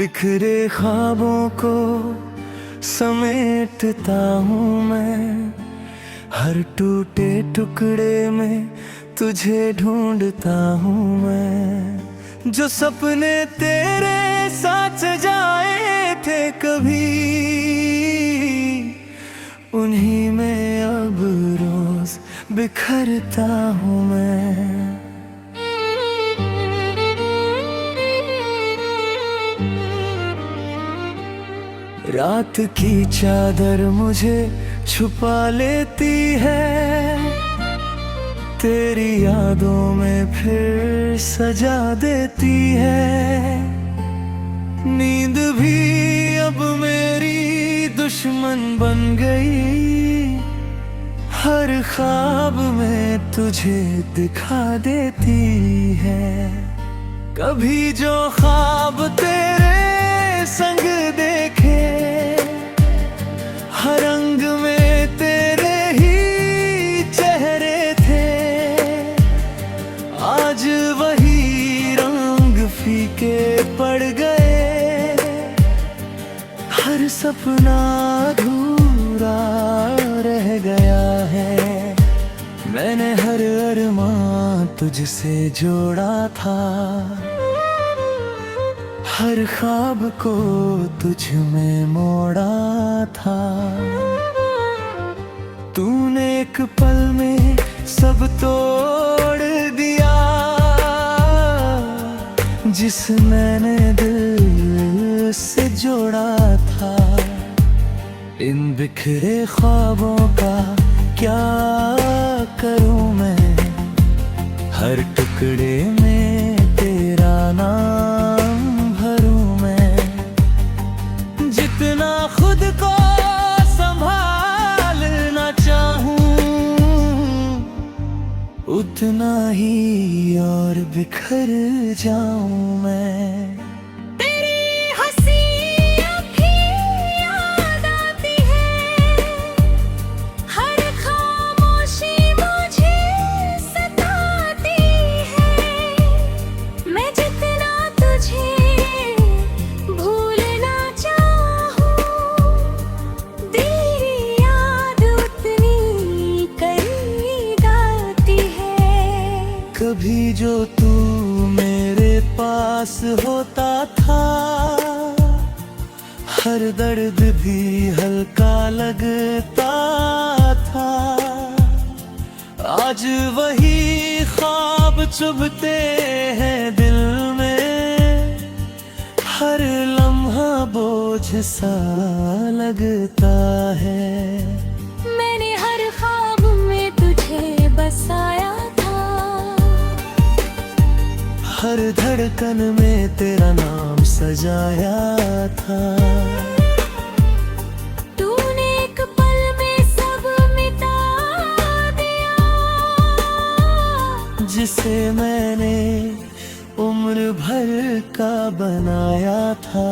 बिखरे ख्वाबों को समेटता हूँ मैं, हर टूटे टुकड़े में तुझे ढूंढता हूँ मैं। जो सपने तेरे साथ सजाए थे कभी, उन्हीं में अब रोज बिखरता हूँ मैं। रात की चादर मुझे छुपा लेती है, तेरी यादों में फिर सजा देती है। नींद भी अब मेरी दुश्मन बन गई, हर ख्वाब में तुझे दिखा देती है। कभी जो ख्वाब तेरे संग देखे, हर रंग में तेरे ही चेहरे थे, आज वही रंग फीके पड़ गए। हर सपना अधूरा रह गया है, मैंने हर अरमान तुझसे जोड़ा था, हर ख्वाब को तुझ में मोड़ा था। तूने एक पल में सब तोड़ दिया, जिस मैंने दिल से जोड़ा था। इन बिखरे ख्वाबों का क्या करूं मैं, हर टुकड़े में तेरा नाम भरूं मैं। जितना खुद को संभालना चाहूं, उतना ही और बिखर जाऊं मैं। कभी जो तू मेरे पास होता था, हर दर्द भी हल्का लगता था। आज वही ख्वाब चुभते हैं दिल में, हर लम्हा बोझ सा लगता है। मैंने हर ख्वाब में तुझे बसाया, हर धड़कन में तेरा नाम सजाया था। तूने एक पल में सब मिटा दिया, जिसे मैंने उम्र भर का बनाया था।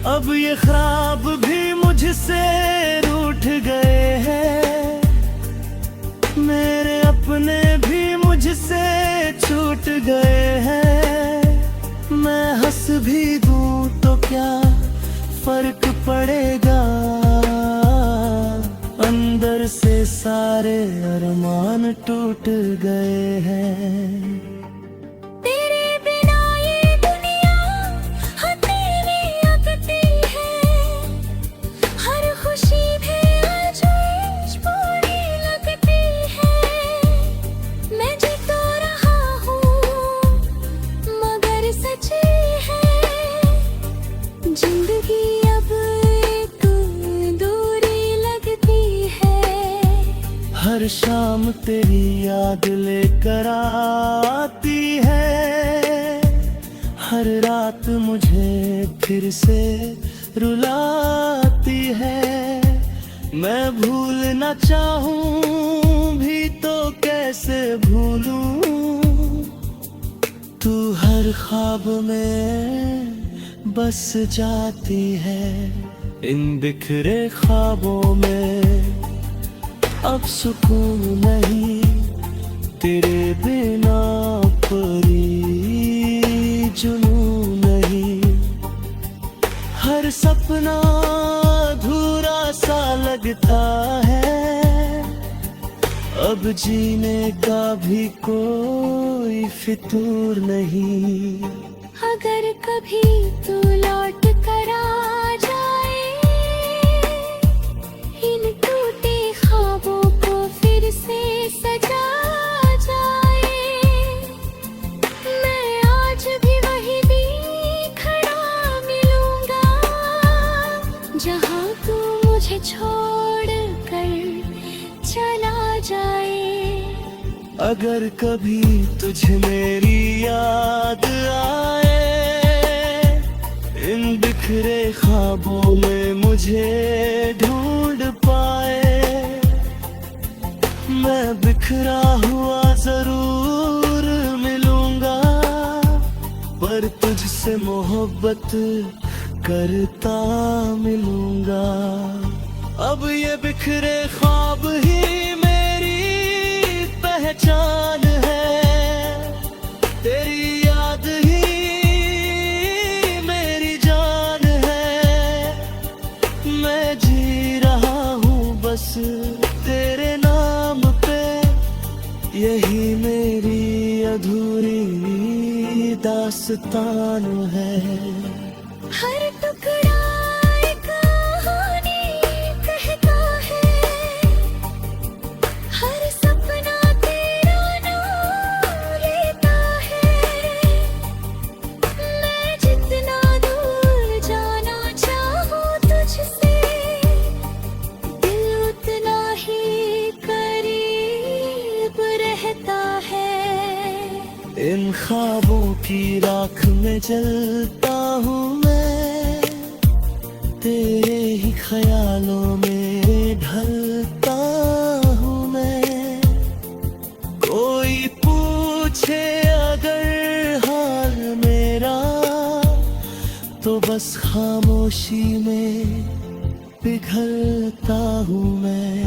अब ये ख्वाब भी मुझसे रूठ गए हैं, मेरे अपने भी मुझसे छूट गए हैं। मैं हंस भी दूं तो क्या फर्क पड़ेगा, अंदर से सारे अरमान टूट गए हैं। जिंदगी अब एक दूरी लगती है, हर शाम तेरी याद लेकर आती है, हर रात मुझे फिर से रुलाती है। मैं भूलना चाहूं भी तो कैसे भूलूं, तू हर ख्वाब में बस जाती है इन बिखरे ख्वाबों में। अब सुकून नहीं तेरे बिना परी, जुनून नहीं। हर सपना अधूरा सा लगता है, अब जीने का भी कोई फितूर नहीं। अगर कभी तू लौट कर आ जाए, इन टूटे ख्वाबों को फिर से सजा जाए। मैं आज भी वही खड़ा मिलूंगा, जहाँ तू मुझे छोड़ कर चला जाए। अगर कभी तुझे मेरी याद आए, इन बिखरे ख्वाबों में मुझे ढूंढ पाए। मैं बिखरा हुआ जरूर मिलूंगा, पर तुझसे मोहब्बत करता मिलूंगा। अब ये बिखरे ख्वाब ही मेरी पहचान है, तेरी याद ही मेरी जान है। मैं जी रहा हूँ बस तेरे नाम पे, यही मेरी अधूरी दास्तान है। हर टुकड़ा एक कहानी कहता है, हर सपना तेरा नाम लेता है। मैं जितना दूर जाना चाहूँ तुझसे, दिल उतना ही करीब रहता है। इन ख्वाबों की राख में जलता हूँ मैं, तेरे ही ख्यालों में ढलता हूँ मैं। कोई पूछे अगर हाल मेरा, तो बस खामोशी में पिघलता हूँ मैं।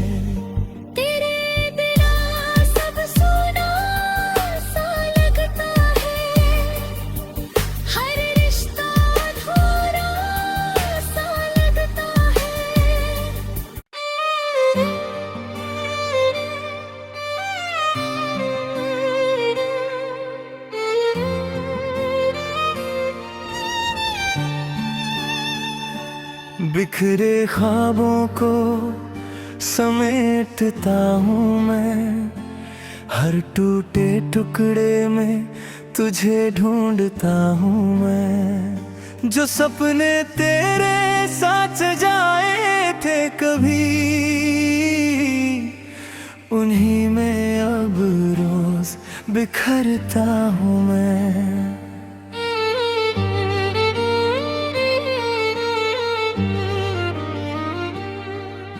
तेरे बिना सब सुना सा लगता है, हर रिश्ता अधूरा सा लगता है। बिखरे ख्वाबों को समेटता हूँ मैं, हर टूटे टुकड़े में तुझे ढूंढता हूँ मैं। जो सपने तेरे साथ जाए थे कभी, उन्हीं में अब रोज बिखरता हूँ मैं।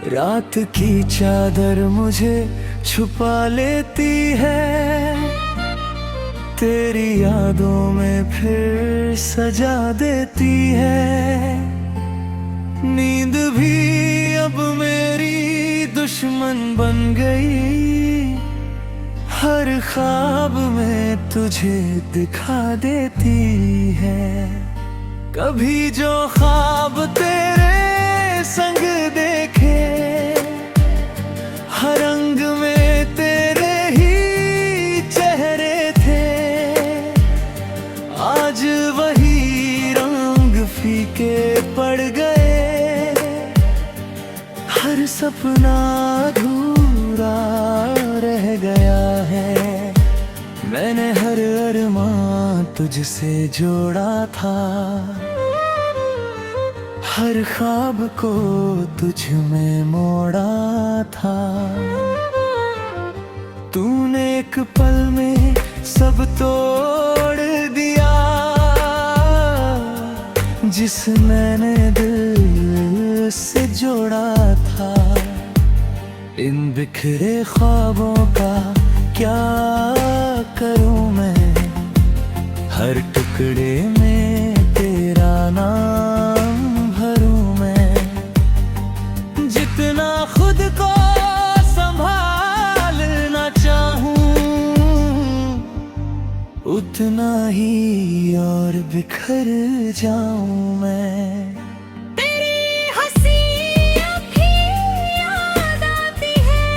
रात की चादर मुझे छुपा लेती है, तेरी यादों में फिर सजा देती है। नींद भी अब मेरी दुश्मन बन गई, हर ख्वाब में तुझे दिखा देती है। कभी जो ख्वाब तेरे संग देखे, हर रंग में तेरे ही चेहरे थे। आज वही रंग फीके पड़ गए, हर सपना अधूरा रह गया है। मैंने हर अरमान तुझसे जोड़ा था, हर ख्वाब को तुझ में मोड़ा था। तूने एक पल में सब तोड़ दिया, जिस मैंने दिल से जोड़ा था। इन बिखरे ख्वाबों का क्या करूं मैं, हर टुकड़े में तेरा नाम भरूं मैं, जितना खुद को संभालना चाहूं उतना ही और बिखर जाऊं मैं। तेरी हंसी अब भी याद आती है,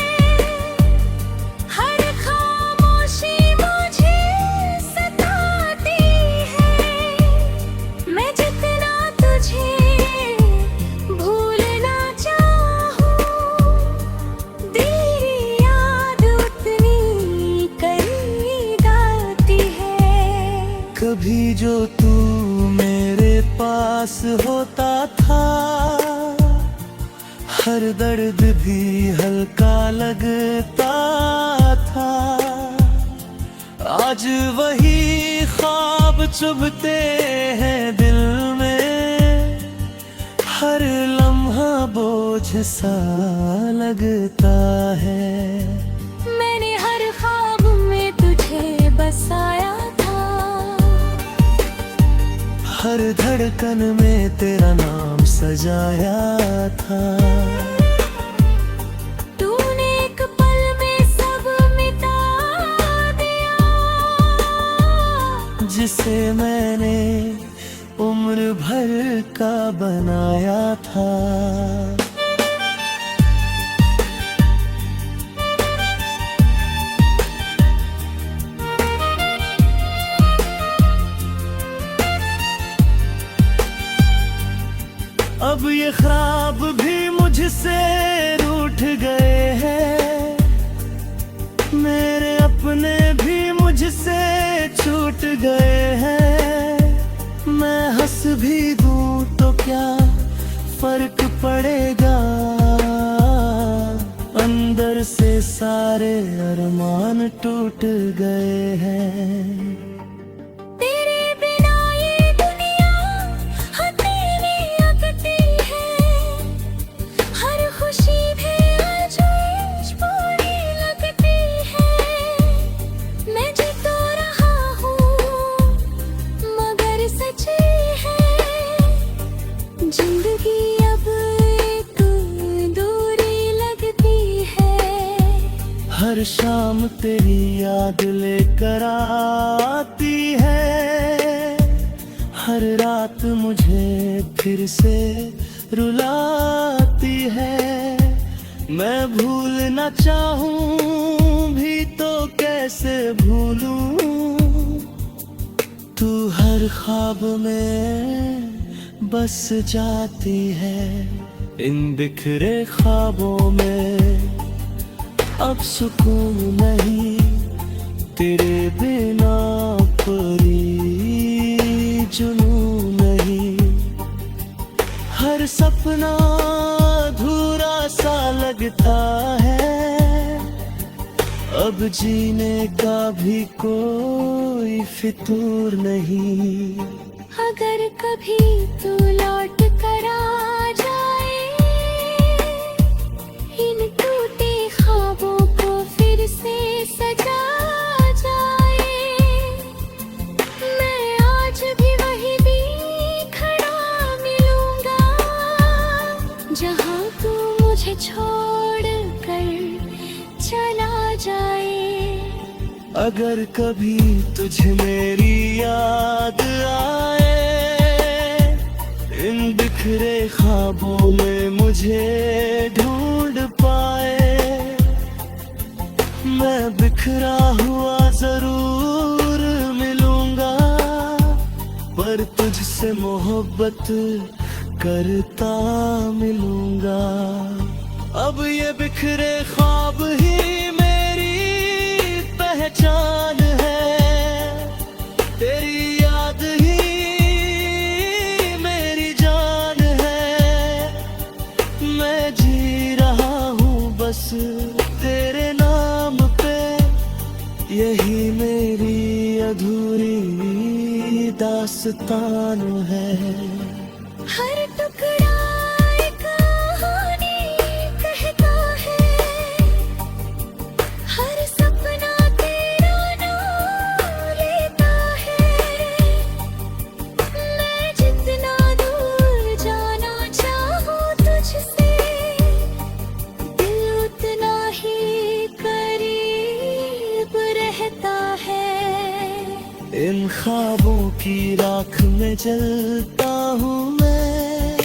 हर खामोशी मुझे सताती है। मैं जितना तुझे भूलना चाहूं, तेरी याद उतनी करीब आती है। कभी जो तू मेरे पास होता था, हर दर्द भी हल्का लगता था। आज वही ख्वाब चुभते हैं दिल में, हर लम्हा बोझ सा लगता है। मैंने हर ख्वाब में तुझे बसाया था, हर धड़कन में तेरा नाम सजाया था। तूने एक पल में सब मिटा दिया, जिसे मैंने उम्र भर का बनाया था। अब ये ख्वाब भी मुझसे रूठ गए हैं, मेरे अपने भी मुझसे छूट गए हैं। मैं हंस भी दूं तो क्या फर्क पड़ेगा, अंदर से सारे अरमान टूट गए हैं। तेरे बिना ये दुनिया हथेली लगती है, हर खुशी भी अजूज पूरी लगती है। मैं जी तो रहा हूँ मगर सच्ची है, जिंदगी अब एक दूरी लगती है। हर शाम तेरी याद लेकर आती है, हर रात मुझे फिर से रुलाती है। मैं भूलना चाहूं भी तो कैसे भूलूं, तू हर ख्वाब में बस जाती है। इन बिखरे ख्वाबों में अब सुकून नहीं, तेरे बिना कोई जुनून नहीं। हर सपना अधूरा सा लगता है, अब जीने का भी कोई फितूर नहीं। अगर कभी तू लौट कर आ जाए, इन टूटे ख्वाबों को फिर से सजा जाए। मैं आज भी वही भी खड़ा मिलूंगा, जहां तू मुझे छोड़ कर चला जाए। अगर कभी तुझे मेरी याद आए, इन बिखरे ख्वाबों में मुझे ढूंढ पाए, मैं बिखरा हुआ जरूर मिलूंगा, पर तुझसे मोहब्बत करता मिलूंगा। अब ये बिखरे ख्वाब ही मेरी पहचान है, तेरी याद ही मेरी जान है। मैं जी रहा हूँ बस तेरे नाम पे, यही मेरी अधूरी दास्तान है। हर टुकड़ा एक कहानी कहता है, हर सपना तेरा नाम लेता है। मैं जितना की राख में जलता हूँ मैं,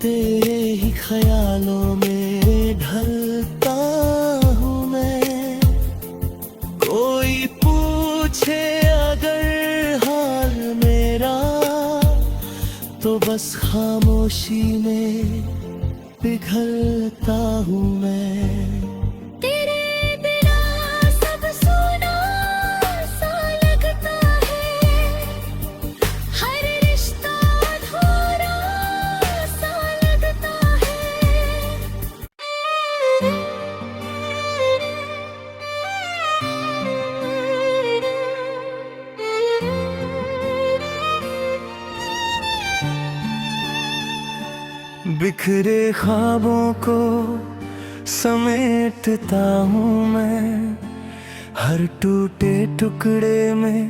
तेरे ही ख्यालों में ढलता हूँ मैं। कोई पूछे अगर हाल मेरा, तो बस खामोशी में पिघलता हूँ मैं। तेरे बिना सब सुना सा लगता है, हर रिश्ता अधूरा सा लगता है। बिखरे ख्वाबों को समेटता हूँ मैं, हर टूटे टुकड़े में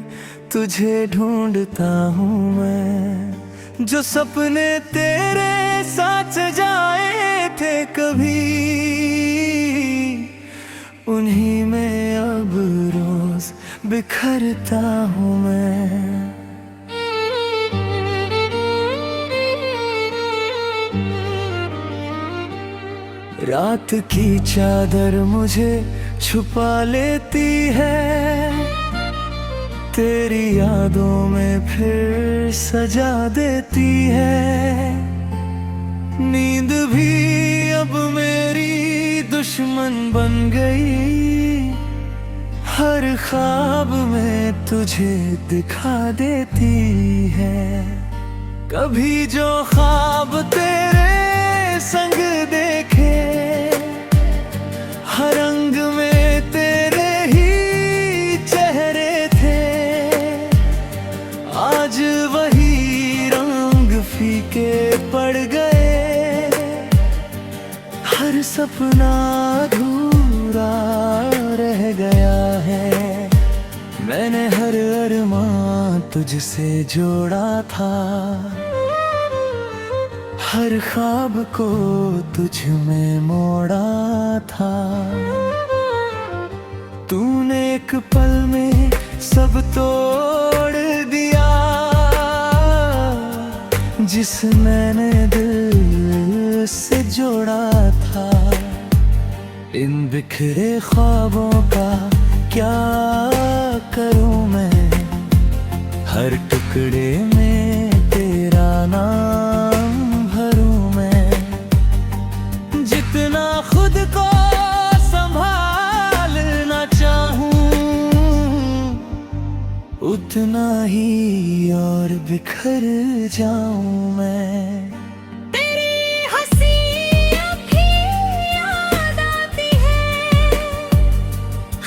तुझे ढूंढता हूँ मैं। जो सपने तेरे साथ सजाए थे कभी, उन्हीं में अब रोज बिखरता हूँ मैं। रात की चादर मुझे छुपा लेती है, तेरी यादों में फिर सजा देती है। नींद भी अब मेरी दुश्मन बन गई, हर ख्वाब में तुझे दिखा देती है। कभी जो ख्वाब तेरे संग देखे, हर रंग में तेरे ही चेहरे थे, आज वही रंग फीके पड़ गए। हर सपना अधूरा रह गया है, मैंने हर अरमान तुझसे जोड़ा था, हर ख्वाब को तुझ में मोड़ा था। तूने एक पल में सब तोड़ दिया, जिस मैंने दिल से जोड़ा था। इन बिखरे ख्वाबों का क्या करूं मैं, हर टुकड़े में तेरा नाम भरूं मैं। जितना खुद को संभालना चाहूं, उतना ही और बिखर जाऊं मैं। तेरी हंसी अब भी याद आती है,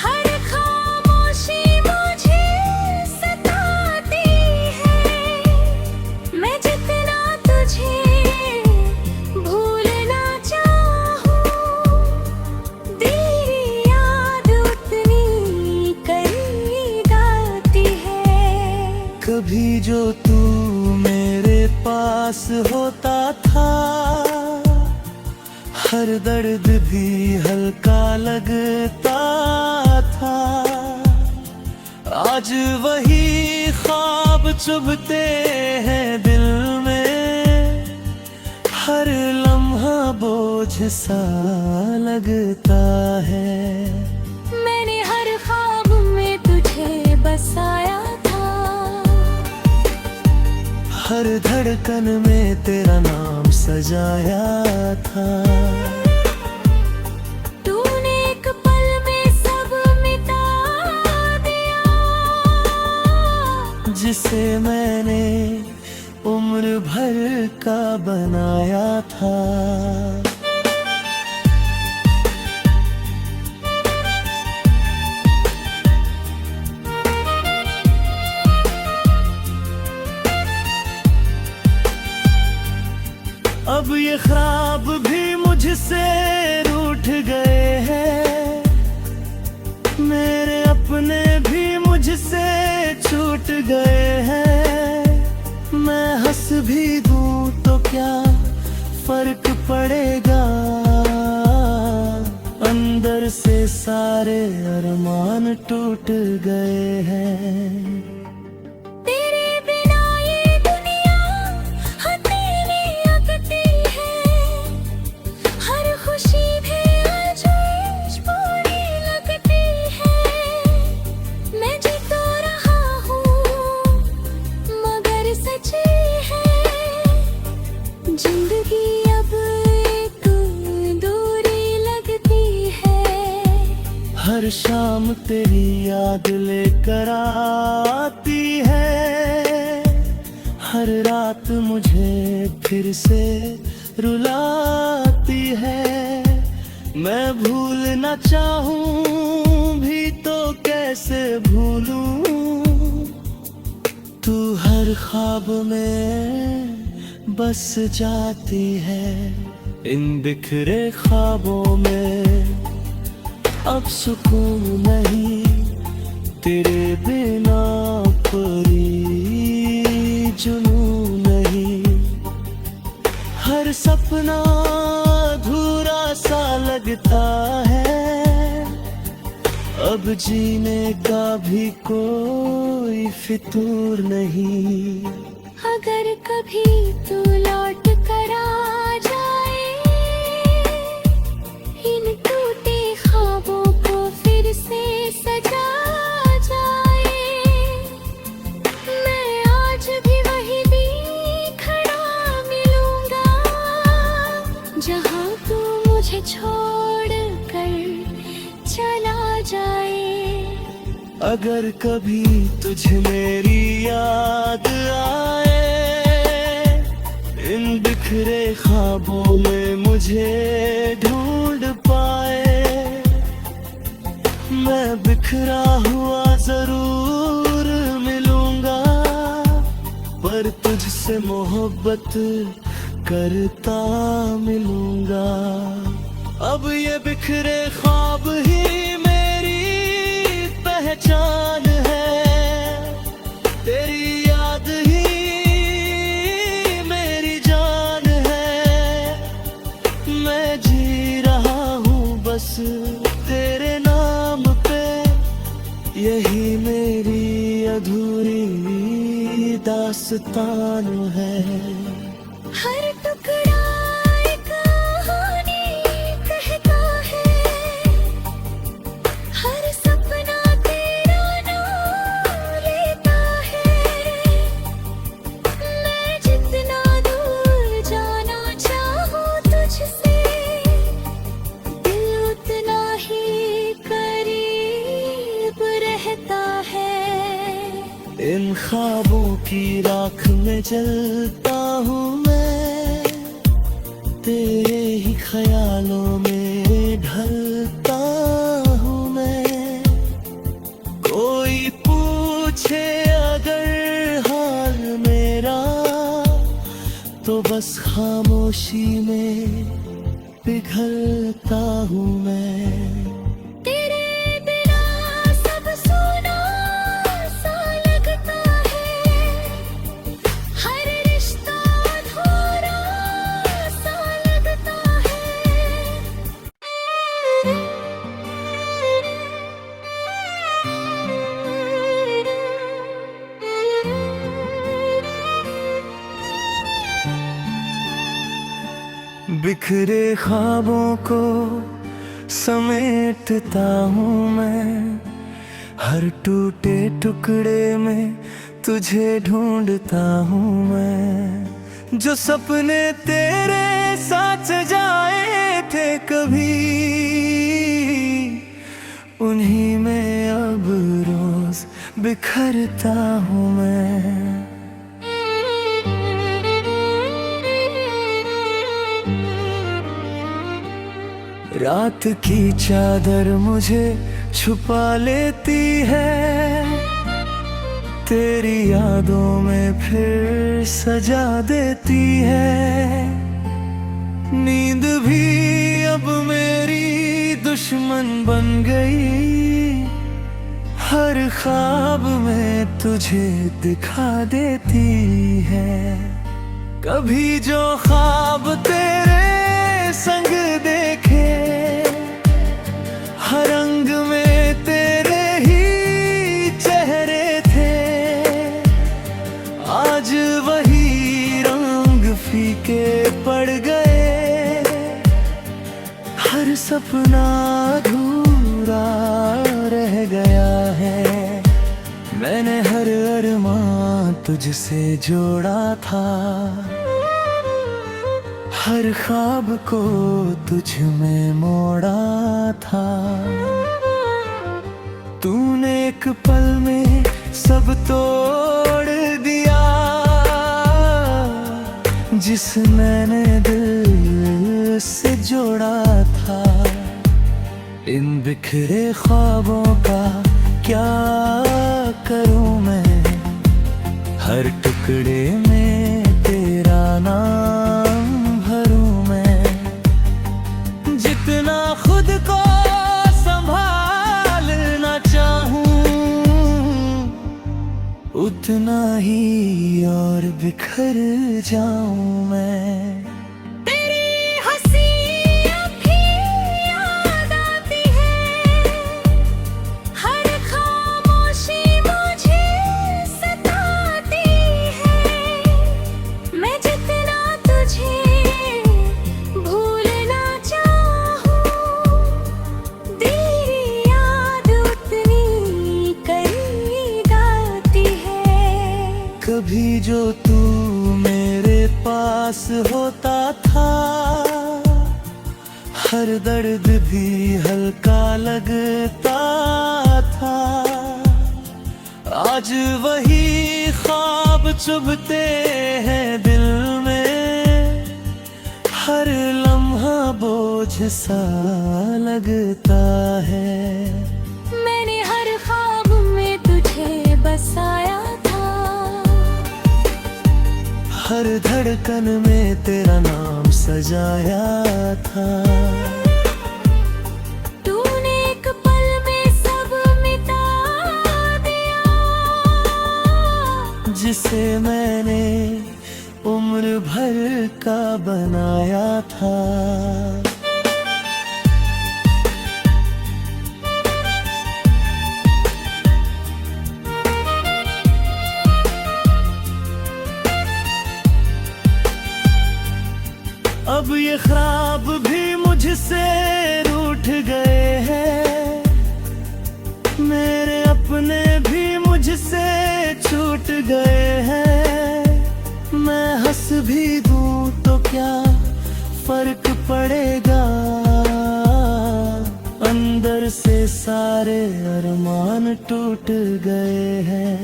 हर खामोशी मुझे सताती है। मैं जितना तुझे भूलना चाहूं, तेरी याद उतनी करीब आती है। कभी जो तू मेरे पास होता था, हर दर्द भी हल्का लगता था। आज वही ख्वाब चुभते हैं दिल में, हर लम्हा बोझ सा लगता है। मैंने हर ख्वाब में तुझे बसाया था, हर धड़कन में तेरा नाम सजाया था। तूने एक पल में सब मिटा दिया, जिसे मैंने उम्र भर का बनाया था। अब ये ख्वाब भी मुझसे रूठ गए हैं, मेरे अपने भी मुझसे छूट गए हैं। मैं हंस भी दूं तो क्या फर्क पड़ेगा, अंदर से सारे अरमान टूट गए हैं। तेरे हर शाम तेरी याद लेकर आती है, हर रात मुझे फिर से रुलाती है। मैं भूलना चाहूं भी तो कैसे भूलूं, तू हर ख्वाब में बस जाती है। इन बिखरे ख्वाबों में अब सुकून नहीं, तेरे बिना कोई जुनून नहीं। हर सपना अधूरा सा लगता है, अब जीने का भी कोई फितूर नहीं। अगर कभी तू लौट कर आ जाए, इन टूटे ख्वाबों को फिर से सजा जाए। मैं आज भी वही खड़ा मिलूंगा, जहां तू मुझे छोड़ कर चला जाए। अगर कभी तुझे मेरी याद आए, इन बिखरे ख्वाबों में मुझे ढूंढ पाए, मैं बिखरा हुआ जरूर मिलूंगा, पर तुझसे मोहब्बत करता मिलूंगा। अब ये बिखरे ख्वाब ही मेरी पहचान है, तेरी याद ही मेरी जान है। मैं जी रहा हूँ बस तेरे नाम पे, यही मेरी अधूरी दास्तान है। हर टुकड़ा एक कहानी कहता है, हर सपना तेरा नाम लेता है। मैं जितना दूर जाना चाहूँ तुझसे, दिल उतना ही करीब रहता है। इन ख्वाबों की राख में जलता हूँ मैं, तेरे ही ख्यालों में ढलता हूँ मैं। कोई पूछे अगर हाल मेरा, तो बस खामोशी में पिघलता हूँ मैं। तेरे बिना सब सुना सा लगता है, हर रिश्ता अधूरा सा लगता है। बिखरे ख्वाबों को समेटता हूँ मैं, हर टूटे टुकड़े में तुझे ढूंढता हूँ मैं। जो सपने तेरे साथ जाए थे कभी, उन्हीं में अब रोज बिखरता हूँ मैं। रात की चादर मुझे छुपा लेती है, तेरी यादों में फिर सजा देती है। नींद भी अब मेरी दुश्मन बन गई, हर ख्वाब में तुझे दिखा देती है। कभी जो ख्वाब तेरे संग देखे, हर रंग में तेरे ही चेहरे थे, आज वही रंग फीके पड़ गए। हर सपना अधूरा रह गया है, मैंने हर अरमान तुझसे जोड़ा था, हर ख्वाब को तुझ में मोड़ा था। तूने एक पल में सब तोड़ दिया, जिस मैंने दिल से जोड़ा था। इन बिखरे ख्वाबों का क्या करूं मैं, हर टुकड़े में तेरा नाम भरूं मैं। जितना खुद को संभालना चाहूं, उतना ही और बिखर जाऊं मैं। तेरी हंसी अब भी याद आती है, हर खामोशी मुझे सताती है। मैं जितना तुझे भूलना चाहूं, तेरी याद उतनी करीब आती है। कभी जो तू मेरे पास होता था, हर दर्द भी हल्का लगता था। आज वही ख्वाब चुभते हैं दिल में, हर लम्हा बोझ सा लगता है। मैंने हर ख्वाब में तुझे बसाया था, हर धड़कन में तेरा नाम सजाया था। तूने एक पल में सब मिटा दिया, जिसे मैंने उम्र भर का बनाया था। अब ये ख्वाब भी मुझसे रूठ गए हैं, मेरे अपने भी मुझसे छूट गए हैं। मैं हंस भी दूं तो क्या फर्क पड़ेगा, अंदर से सारे अरमान टूट गए हैं।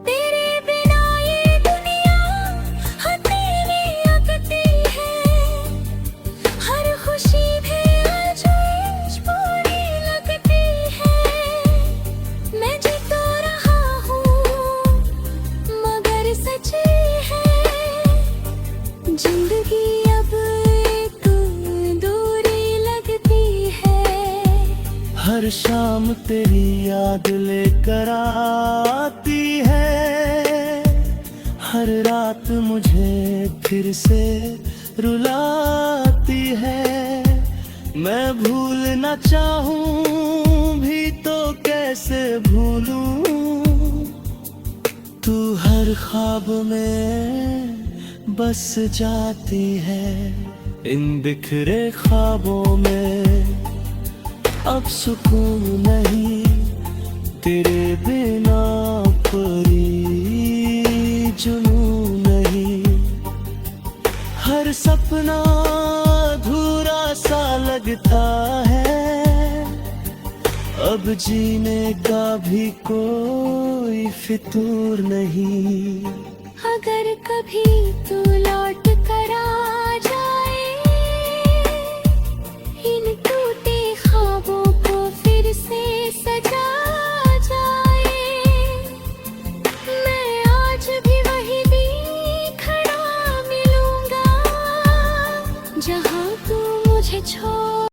तेरे बिना ये दुनिया हथेली लगती है, हर खुशी भी आज पूरी लगती है। मैं जी तो रहा हूँ मगर सच्ची है, जिंदगी अब एक दूरी लगती है। हर शाम तेरी याद लेकर आती है, हर रात मुझे फिर से रुलाती है। मैं भूलना चाहूं भी तो कैसे भूलूं, तू हर ख्वाब में बस जाती है। इन बिखरे ख्वाबों में अब सुकून नहीं, तेरे बिना कोई जुनून नहीं। हर सपना अधूरा सा लगता है, अब जीने का भी कोई फितूर नहीं। अगर कभी तू लौट कर आ